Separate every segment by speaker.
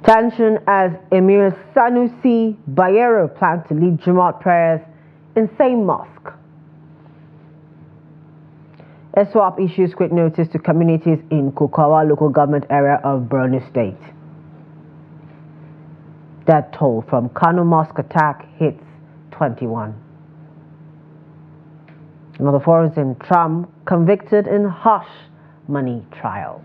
Speaker 1: Tension as Emir Sanusi Bayero plans to lead Jumat prayers in same mosque. ESWAP issues quick notice to communities in Kukawa local government area of Benue State. Death toll from Kano mosque attack hits 21. Another foreign Trump convicted in hush money trial.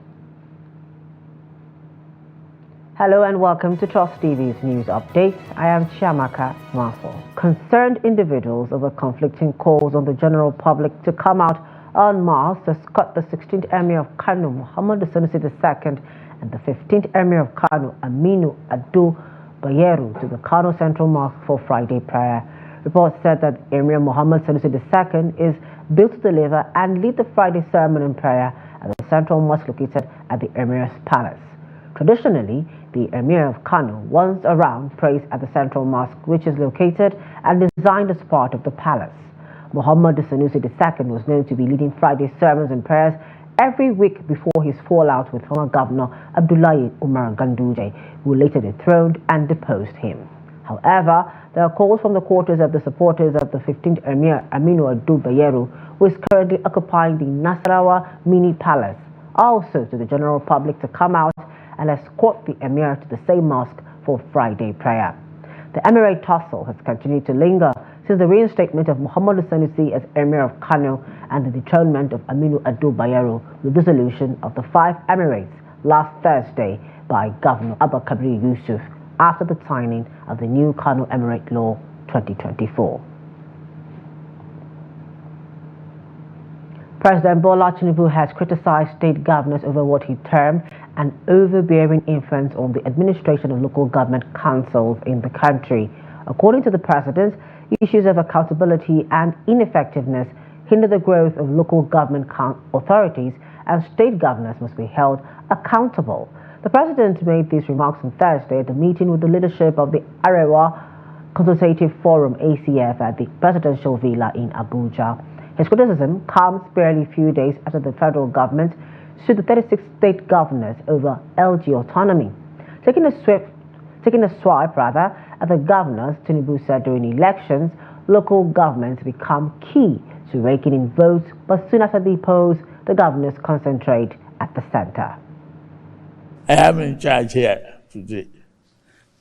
Speaker 1: Hello and welcome to Trust TV's news update. I am Chiamaka Mafo. Concerned individuals over conflicting calls on the general public to come out en masse to escort the 16th Emir of Kano, Muhammad Sanusi II, and the 15th Emir of Kano, Aminu Ado Bayero, to the Kano Central Mosque for Friday prayer. Reports said that Emir Muhammad Sanusi II is built to deliver and lead the Friday sermon and prayer at the Central Mosque located at the Emir's Palace. Traditionally, the Emir of Kano once around prays at the Central Mosque, which is located and designed as part of the palace. Muhammad Sanusi II was known to be leading Friday sermons and prayers every week before his fallout with former Governor Abdullahi Umar Ganduje, who later dethroned and deposed him. However, there are calls from the quarters of the supporters of the 15th Emir, Aminu Ado Bayero, who is currently occupying the Nasarawa Mini Palace, also to the general public to come out and escort the Emir to the same mosque for Friday prayer. The Emirate tussle has continued to linger since the reinstatement of Muhammad Sanusi as Emir of Kano and the dethronement of Aminu Ado Bayero with dissolution of the 5 Emirates last Thursday by Governor Abba Kabir Yusuf after the signing of the new Kano Emirate Law 2024. President Bola Tinubu has criticized state governors over what he termed an overbearing influence on the administration of local government councils in the country. According to the president, issues of accountability and ineffectiveness hinder the growth of local government authorities, and state governors must be held accountable. The president made these remarks on Thursday at the meeting with the leadership of the Arewa Consultative Forum (ACF) at the presidential villa in Abuja. His criticism comes barely a few days after the federal government sued the 36 state governors over LG autonomy. Taking a swipe at the governors, Tinubu said during elections, local governments become key to raking in votes, but soon after the polls, the governors concentrate at the center.
Speaker 2: I am in charge here today,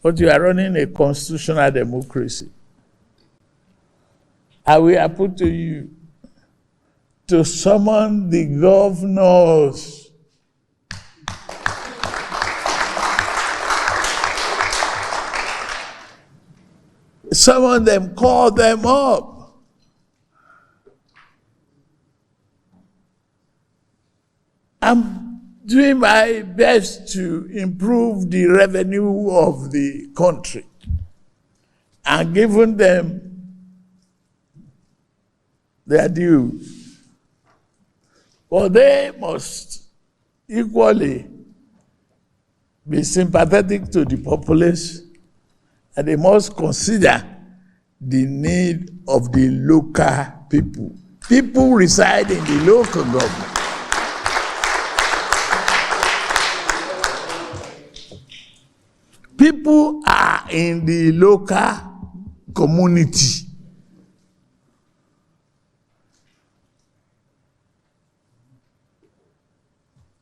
Speaker 2: but you are running a constitutional democracy. I will put to you to summon the governors. Summon them, call them up. I'm doing my best to improve the revenue of the country and giving them their dues. But they must equally be sympathetic to the populace, and they must consider the need of the local people. People reside in the local government. People are in the local community.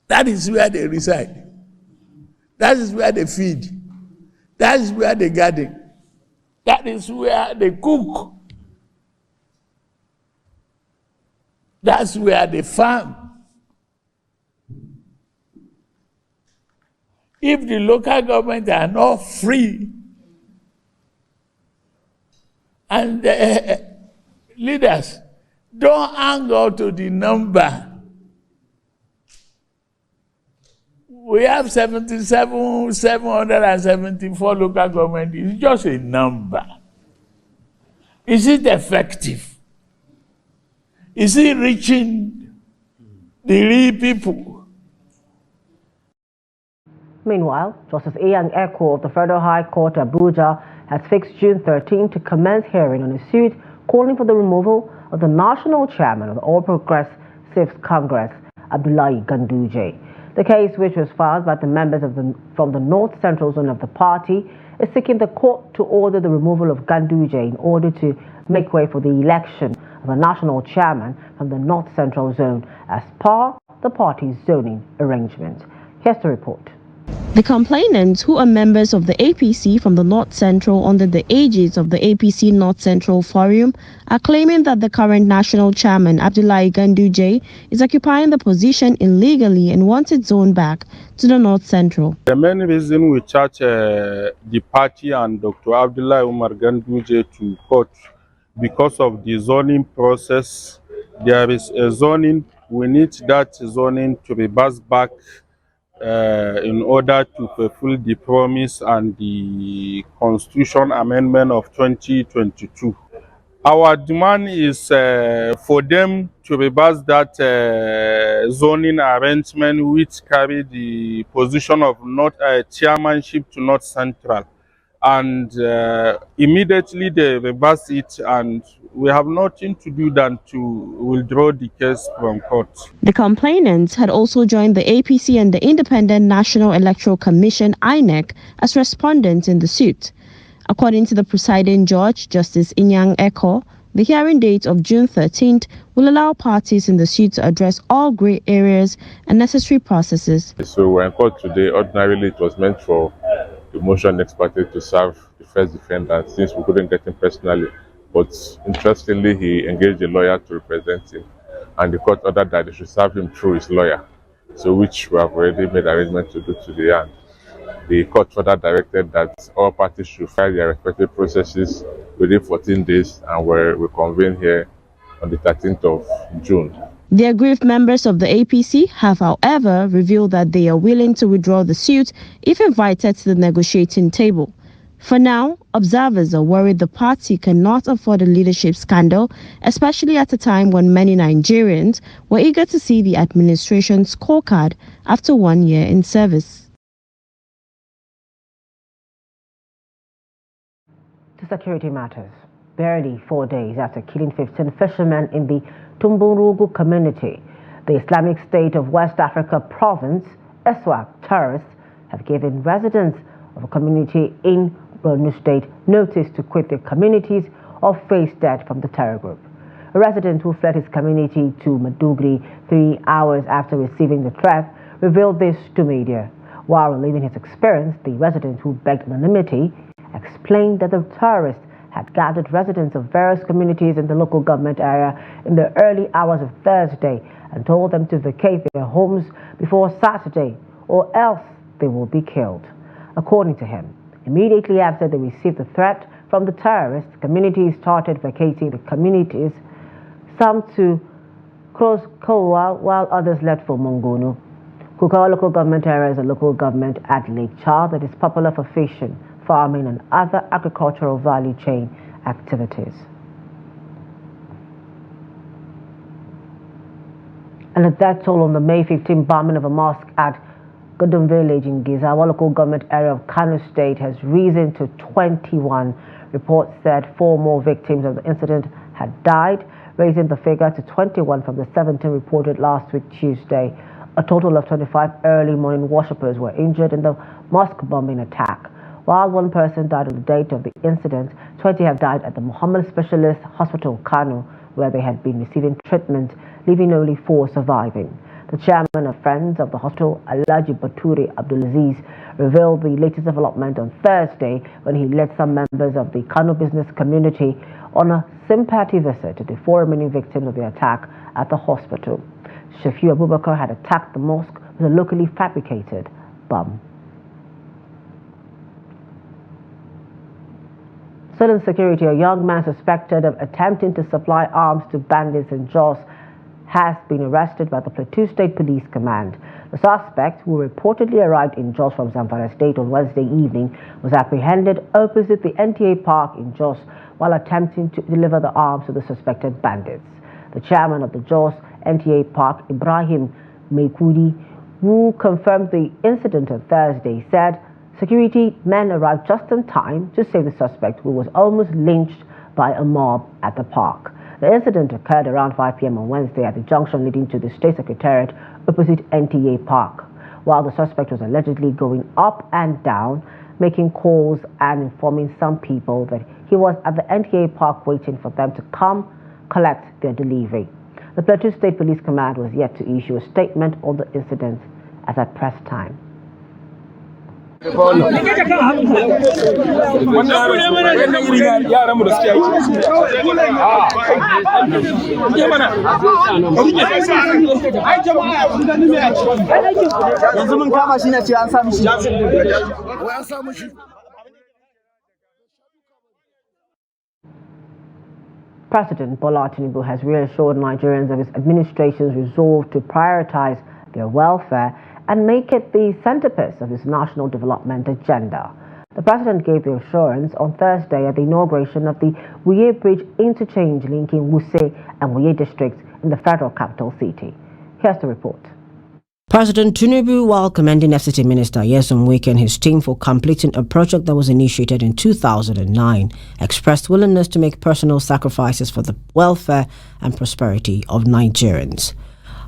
Speaker 2: That is where they reside. That is where they feed. That is where they garden. That is where they cook. That's where they farm. If the local government are not free and the leaders don't hang on to the number, we have 774 local government. It's just a number. Is it effective? Is it reaching the real people?
Speaker 1: Meanwhile, Justice Iyang Eko of the Federal High Court Abuja has fixed June 13 to commence hearing on a suit calling for the removal of the national chairman of the All Progressives Congress, Abdullahi Ganduje. The case, which was filed by the members from the North Central Zone of the party, is seeking the court to order the removal of Ganduje in order to make way for the election of a national chairman from the North Central Zone as per the party's zoning arrangement. Here's the report.
Speaker 3: The complainants, who are members of the APC from the North Central under the aegis of the APC North Central Forum, are claiming that the current national chairman, Abdullahi Ganduje, is occupying the position illegally and wants it zoned back to the North Central.
Speaker 4: The main reason we charge the party and Dr. Abdullahi Umar Ganduje to court because of the zoning process. There is a zoning. We need that zoning to be passed back in order to fulfill the promise and the Constitution Amendment of 2022. Our demand is for them to reverse that zoning arrangement, which carry the position of chairmanship to North Central. And immediately they reverse it, and we have nothing to do than to withdraw the case from court.
Speaker 3: The complainants had also joined the APC and the Independent National Electoral Commission, INEC, as respondents in the suit. According to the presiding judge, Justice Inyang Eko, the hearing date of June 13th will allow parties in the suit to address all grey areas and necessary processes.
Speaker 5: So we're in court today. Ordinarily, it was meant for the motion expert to serve the first defendant since we couldn't get him personally. But interestingly, he engaged a lawyer to represent him, and the court ordered that they should serve him through his lawyer, so which we have already made arrangements to do today. And the court further directed that all parties should file their respective processes within 14 days, and we convene here on the 13th of June.
Speaker 3: The aggrieved members of the APC have, however, revealed that they are willing to withdraw the suit if invited to the negotiating table. For now, observers are worried the party cannot afford a leadership scandal, especially at a time when many Nigerians were eager to see the administration's scorecard after 1 year in service.
Speaker 1: To security matters. Barely 4 days after killing 15 fishermen in the Tumburugu community, the Islamic State of West Africa province, ISWAP terrorists, have given residents of a community in Benue State notice to quit their communities or face death from the terror group. A resident who fled his community to Maiduguri 3 hours after receiving the threat revealed this to media. While reliving his experience, the resident, who begged anonymity, explained that the terrorists had gathered residents of various communities in the local government area in the early hours of Thursday and told them to vacate their homes before Saturday or else they will be killed. According to him, immediately after they received the threat from the terrorists, communities started vacating the communities, some to Cross Kowa while others left for Mongono. Kukawa local government area is a local government at Lake Chad that is popular for fishing, farming and other agricultural value chain activities. And a death toll on the May 15 bombing of a mosque at Godum village in Gizawa local government area of Kano State has risen to 21. Reports said 4 more victims of the incident had died, raising the figure to 21 from the 17 reported last week Tuesday. A total of 25 early morning worshippers were injured in the mosque bombing attack. While 1 person died on the date of the incident, 20 have died at the Muhammad Specialist Hospital, Kano, where they had been receiving treatment, leaving only 4 surviving. The chairman of Friends of the Hospital, Alhaji Baturi Abdulaziz, revealed the latest development on Thursday when he led some members of the Kano business community on a sympathy visit to the 4 remaining victims of the attack at the hospital. Shafiu Abubakar had attacked the mosque with a locally fabricated bomb. Southern security, a young man suspected of attempting to supply arms to bandits in Jos has been arrested by the Plateau State Police Command. The suspect, who reportedly arrived in Jos from Zamfara State on Wednesday evening, was apprehended opposite the NTA Park in Jos while attempting to deliver the arms to the suspected bandits. The chairman of the Jos NTA Park, Ibrahim Mekudi, who confirmed the incident on Thursday, said security men arrived just in time to save the suspect, who was almost lynched by a mob at the park. The incident occurred around 5 p.m. on Wednesday at the junction leading to the state secretariat opposite NTA Park. while the suspect was allegedly going up and down, making calls and informing some people that he was at the NTA park waiting for them to come collect their delivery. The Plateau State Police Command was yet to issue a statement on the incident as at press time. President Bola Tinubu has reassured Nigerians of his administration's resolve to prioritize their welfare and make it the centerpiece of his national development agenda. The president gave the assurance on Thursday at the inauguration of the Wuye Bridge interchange linking Wuse and Wuye districts in the federal capital city. Here's the report. President Tinubu, while commending FCT Minister Nyesom Wike and his team for completing a project that was initiated in 2009, expressed willingness to make personal sacrifices for the welfare and prosperity of Nigerians.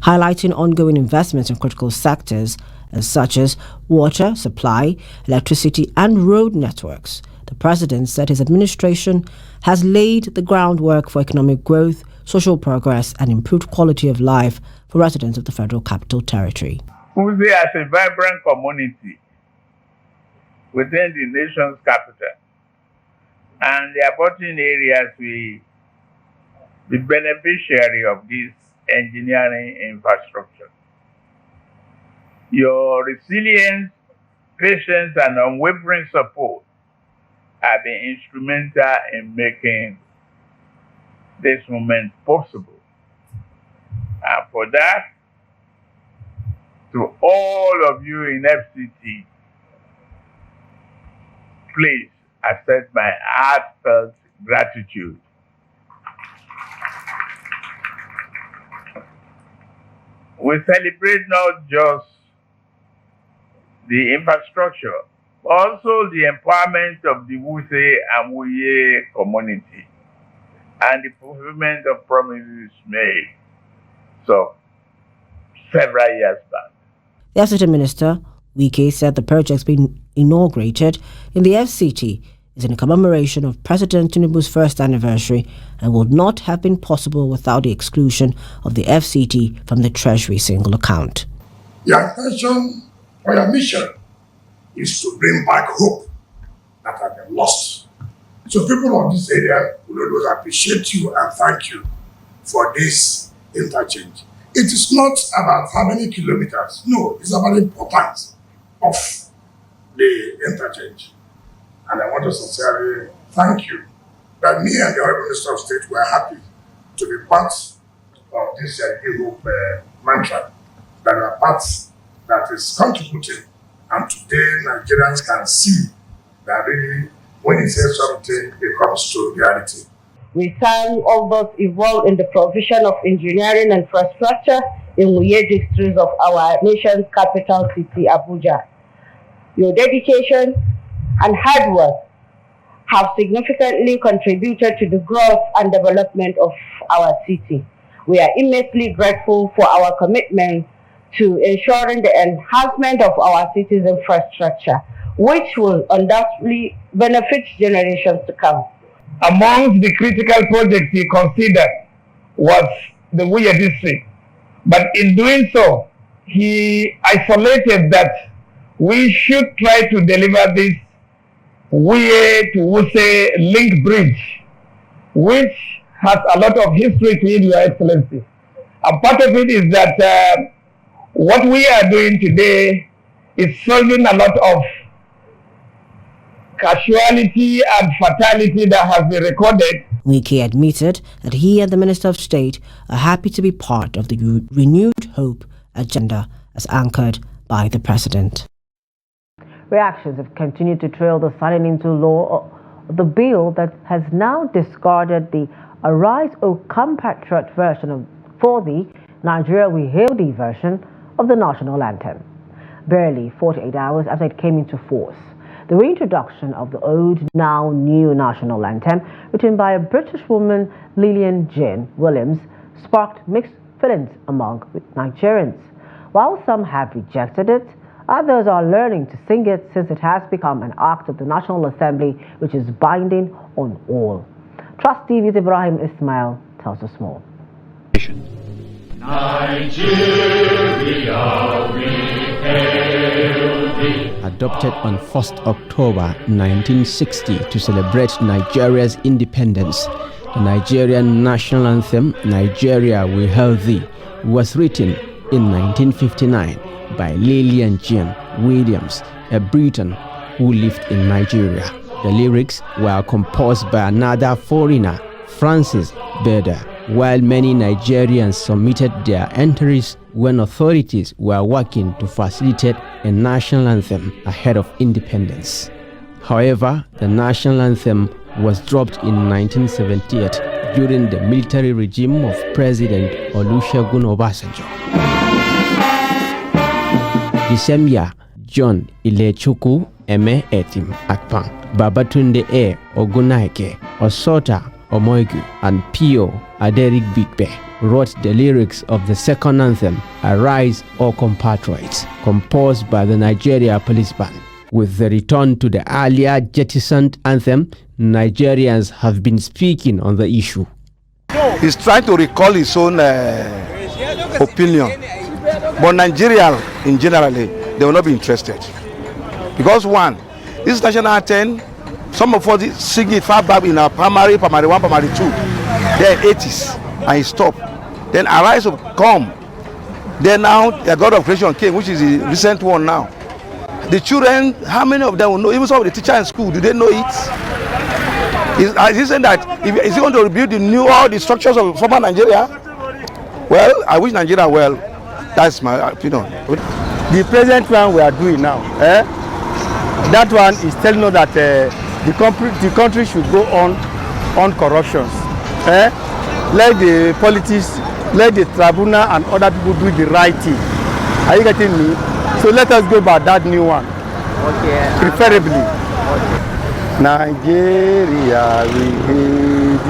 Speaker 1: Highlighting ongoing investments in critical sectors such as water, supply, electricity and road networks, the president said his administration has laid the groundwork for economic growth, social progress and improved quality of life for residents of the Federal Capital Territory.
Speaker 2: Wuse as a vibrant community within the nation's capital, and the abutting areas will be beneficiary of this engineering infrastructure. Your resilience, patience, and unwavering support have been instrumental in making this moment possible. And for that, to all of you in FCT, please accept my heartfelt gratitude. We celebrate not just the infrastructure, but also the empowerment of the Wuse and Wuye community and the fulfillment of promises made several years back.
Speaker 1: The FCT Minister, Wike, said the project's been inaugurated in the FCT is in commemoration of President Tinubu's first anniversary and would not have been possible without the exclusion of the FCT from the Treasury single account.
Speaker 6: Your intention or your mission is to bring back hope that has been lost. So people of this area will always appreciate you and thank you for this interchange. It is not about how many kilometers. No, it's about the importance of the interchange. And I want to sincerely thank you that me and the Honorable Minister of State were happy to be part of this Hope mantra, that are part that is contributing. And today Nigerians can see that really when he says something, it comes to reality.
Speaker 7: We thank all those involved in the provision of engineering infrastructure in Wuye districts of our nation's capital city, Abuja. Your dedication and hard work have significantly contributed to the growth and development of our city. We are immensely grateful for our commitment to ensuring the enhancement of our city's infrastructure, which will undoubtedly benefit generations to come.
Speaker 2: Amongst the critical projects he considered was the Wuye district. But in doing so, he isolated that we should try to deliver this Wuye to Wuse link bridge, which has a lot of history to it, Your Excellency. And part of it is that what we are doing today is solving a lot of casualty and fatality that has been recorded.
Speaker 1: Wike admitted that he and the Minister of State are happy to be part of the renewed hope agenda as anchored by the President. Reactions have continued to trail the signing into law of the bill that has now discarded the Arise O Compatriot version for the Nigeria We Hail Thee version of the national anthem. Barely 48 hours after it came into force, the reintroduction of the old, now new national anthem, written by a British woman, Lillian Jane Williams, sparked mixed feelings among Nigerians. While some have rejected it, Others are learning to sing it since it has become an act of the National Assembly which is binding on all. Trust TV's Ibrahim Ismail tells us more.
Speaker 8: Nigeria, we hail thee.
Speaker 9: Adopted on 1st October 1960 to celebrate Nigeria's independence, the Nigerian national anthem, Nigeria We Hail Thee, was written in 1959 by Lillian Jean Williams, a Briton who lived in Nigeria. The lyrics were composed by another foreigner, Francis Beda, while many Nigerians submitted their entries when authorities were working to facilitate a national anthem ahead of independence. However, the national anthem was dropped in 1978 during the military regime of President Olusegun Obasanjo. The same year, John Ilechukwu Eme Etim Akpan, Babatunde A. Ogunaike, Osota Omoigu, and Pio Aderik Bigbe wrote the lyrics of the second anthem, Arise, O Compatriots, composed by the Nigeria Police Band. With the return to the earlier jettisoned anthem, Nigerians have been speaking on the issue.
Speaker 10: He's trying to recall his own opinion, but Nigeria in generally, they will not be interested. Because one, this national anthem, some of us sing it far back in our primary 1, primary 2, then 80s, and he stopped. Then Arise will come. Then now the God of Creation came, which is the recent one now. The children, how many of them will know? Even some of the teachers in school, do they know it? Is he saying that is he going to rebuild all the structures of former Nigeria? Well, I wish Nigeria well. That's my opinion.
Speaker 11: The present one we are doing now, that one is telling us that the country should go on corruptions. Let the politics, let the tribunal and other people do the right thing. Are you getting me? So let us go by that new one. Okay. Preferably. Okay. Nigeria, we hate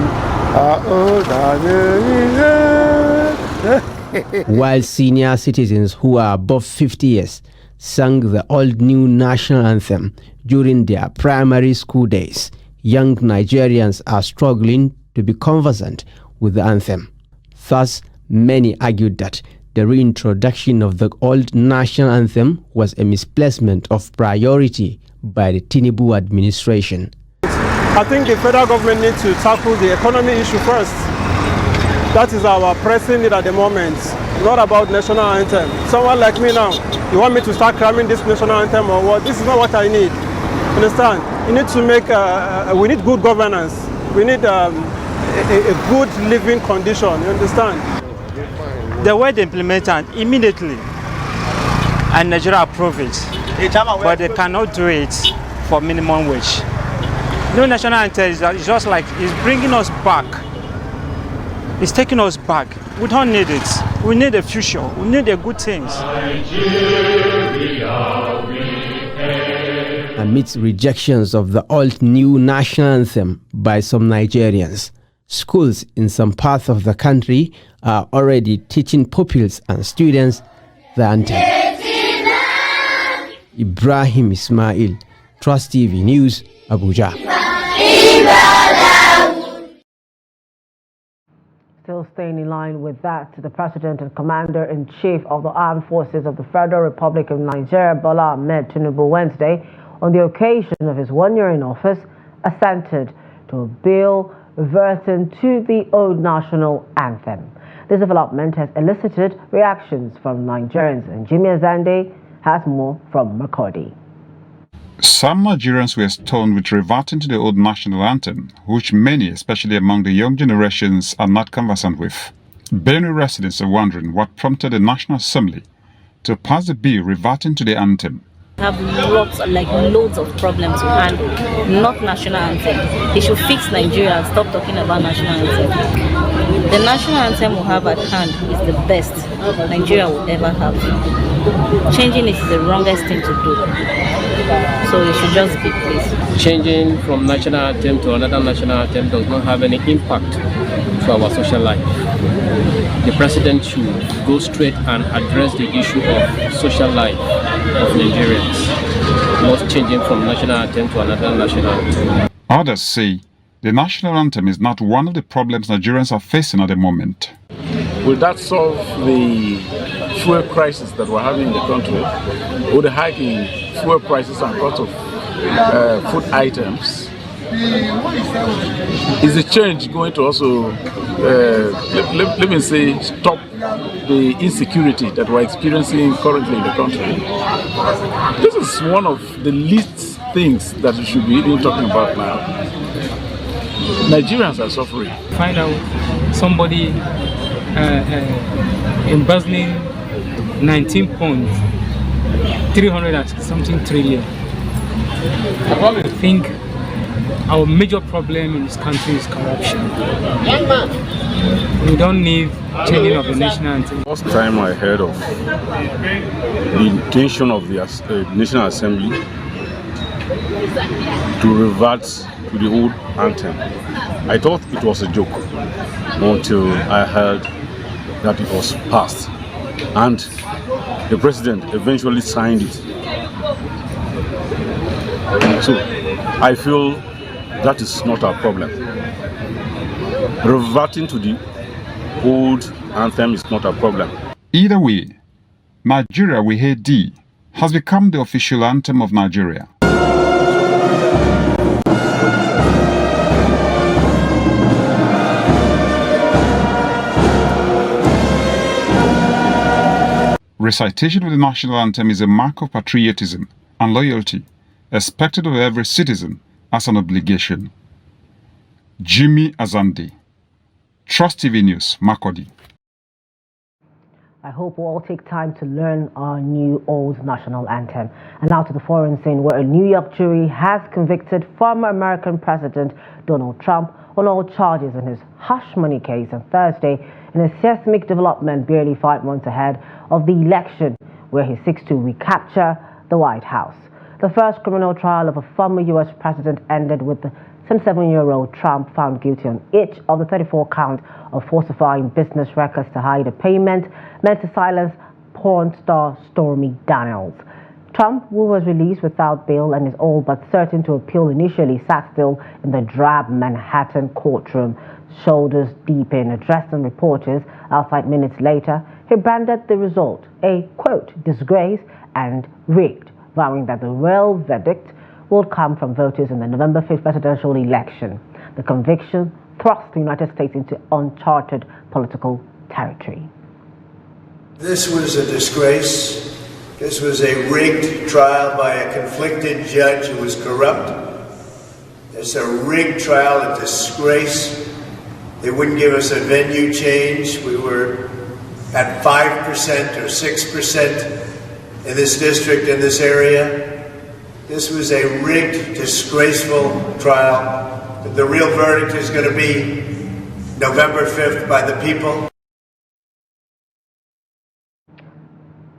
Speaker 9: While senior citizens who are above 50 years sang the old new national anthem during their primary school days, young Nigerians are struggling to be conversant with the anthem. Thus, many argued that the reintroduction of the old national anthem was a misplacement of priority by the Tinubu administration.
Speaker 11: I think the federal government needs to tackle the economy issue first. That is our pressing need at the moment, not about national anthem. Someone like me now, you want me to start cramming this national anthem or what? This is not what I need. Understand? You need to make, we need good governance. We need a good living condition, you understand?
Speaker 12: The way they implement it immediately, and Nigeria approve it, but they cannot do it for minimum wage. No national anthem is just like it's bringing us back. It's taking us back. We don't need it. We need a future. We need the good things.
Speaker 9: Amidst rejections of the old new national anthem by some Nigerians, schools in some parts of the country are already teaching pupils and students the anthem. Ibrahim Ismail, Trust TV News, Abuja.
Speaker 1: Still staying in line with that, the President and Commander-in-Chief of the Armed Forces of the Federal Republic of Nigeria, Bola Ahmed Tinubu, Wednesday, on the occasion of his 1 year in office, assented to a bill reverting to the old national anthem. This development has elicited reactions from Nigerians, and Jimmy Azande has more from Makodi.
Speaker 13: Some Nigerians were stunned with reverting to the old national anthem, which many, especially among the young generations, are not conversant with. Benue residents are wondering what prompted the National Assembly to pass the bill reverting to the anthem.
Speaker 14: Have loads of problems to handle, not national anthem. They should fix Nigeria and stop talking about national anthem. The national anthem we have at hand is the best Nigeria will ever have. Changing it is the wrongest thing to do. So it should just be please.
Speaker 15: Changing from national anthem to another national anthem does not have any impact to our social life. the president should go straight and address the issue of social life of Nigerians, not changing from national anthem to another national anthem.
Speaker 13: Others say the national anthem is not one of the problems Nigerians are facing at the moment.
Speaker 16: Will that solve the fuel crisis that we're having in the country? Will the hike in fuel prices and cost of food items? Is the change going to also, let me say, stop the insecurity that we're experiencing currently in the country? This is one of the least things that we should be even talking about now. Nigerians are suffering.
Speaker 17: Find out somebody embezzling 19.300 and something trillion. I think our major problem in this country is corruption. We don't need changing of the national anthem.
Speaker 16: First time I heard of the intention of the National Assembly to revert to the old anthem, I thought it was a joke until I heard that it was passed and the president eventually signed it. So I feel that is not our problem. Reverting to the old anthem is not a problem.
Speaker 13: Either way, Nigeria We Hate Thee has become the official anthem of Nigeria. Recitation of the national anthem is a mark of patriotism and loyalty expected of every citizen as an obligation. Jimmy Azandi, Trust TV News, Makurdi.
Speaker 1: I hope we'll all take time to learn our new old national anthem. And now to the foreign scene, where a New York jury has convicted former American President Donald Trump on all charges in his hush money case on Thursday, in a seismic development barely 5 months ahead of the election, where he seeks to recapture the White House. The first criminal trial of a former U.S. president ended with the 77-year-old Trump found guilty on each of the 34 counts of falsifying business records to hide a payment meant to silence porn star Stormy Daniels. Trump, who was released without bail and is all but certain to appeal, initially sat still in the drab Manhattan courtroom, shoulders deep in, addressing reporters outside minutes later. He branded the result a, quote, disgrace and rigged, vowing that the real verdict will come from voters in the November 5th presidential election. The conviction thrust the United States into uncharted political territory.
Speaker 18: This was a disgrace. This was a rigged trial by a conflicted judge who was corrupt. It's a rigged trial, a disgrace. They wouldn't give us a venue change. We were at 5% or 6% in this district, in this area. This was a rigged, disgraceful trial. The real verdict is going to be November 5th by the people.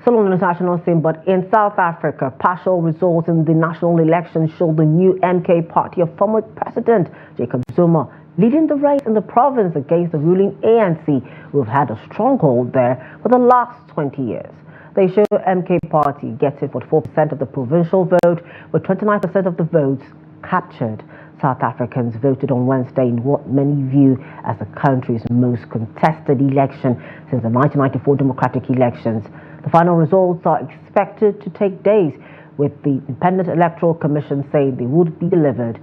Speaker 1: Still on the international scene, but in South Africa, partial results in the national election show the new MK party of former President Jacob Zuma leading the race in the province against the ruling ANC, who have had a stronghold there for the last 20 years. They show MK party getting 44% of the provincial vote, with 29% of the votes captured. South Africans voted on Wednesday in what many view as the country's most contested election since the 1994 democratic elections. The final results are expected to take days, with the Independent Electoral Commission saying they would be delivered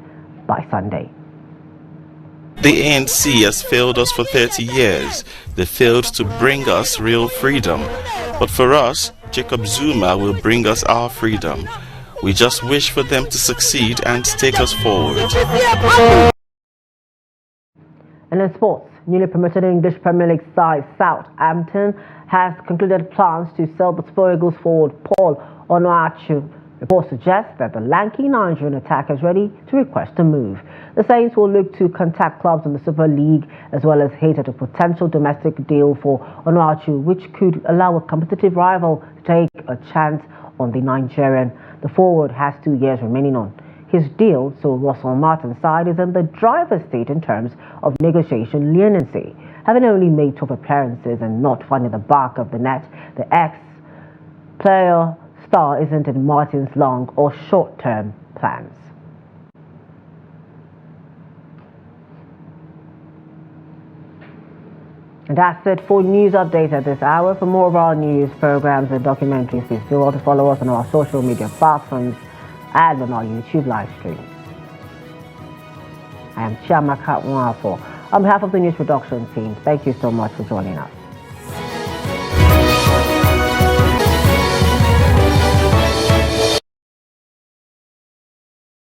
Speaker 1: by Sunday.
Speaker 19: The ANC has failed us for 30 years. They failed to bring us real freedom. But for us, Jacob Zuma will bring us our freedom. We just wish for them to succeed and take us forward.
Speaker 1: And in sports, newly promoted English Premier League side Southampton has concluded plans to sell the Super Eagles forward Paul Onuachu. Reports suggest that the lanky Nigerian attacker is ready to request a move. The Saints will look to contact clubs in the Super League as well as hint at a potential domestic deal for Onuachu, which could allow a competitive rival to take a chance on the Nigerian. The forward has 2 years remaining on his deal, so Russell Martin's side is in the driver's seat in terms of negotiation leniency. having only made 12 appearances and not finding the back of the net. The ex-player star isn't in Martin's long or short-term plans. And that's it for news updates at this hour. For more of our news, programs and documentaries, please feel free to follow us on our social media platforms and on our YouTube live stream. I am Chiamaka Nwafo. On behalf of the news production team, thank you so much for joining us.